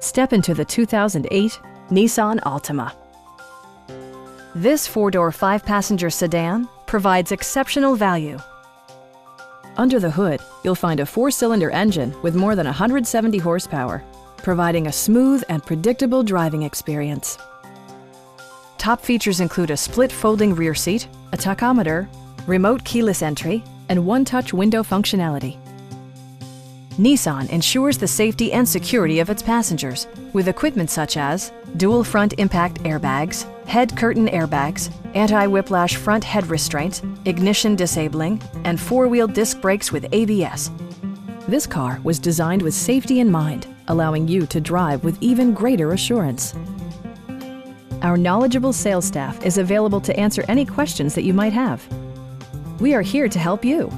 Step into the 2008 Nissan Altima. This four-door, five-passenger sedan provides exceptional value. Under the hood, you'll find a four-cylinder engine with more than 170 horsepower, providing a smooth and predictable driving experience. Top features include a split folding rear seat, a tachometer, remote keyless entry, and one-touch window functionality. Nissan ensures the safety and security of its passengers with equipment such as dual front impact airbags, head curtain airbags, anti-whiplash front head restraints, ignition disabling, and four-wheel disc brakes with ABS. This car was designed with safety in mind, allowing you to drive with even greater assurance. Our knowledgeable sales staff is available to answer any questions that you might have. We are here to help you.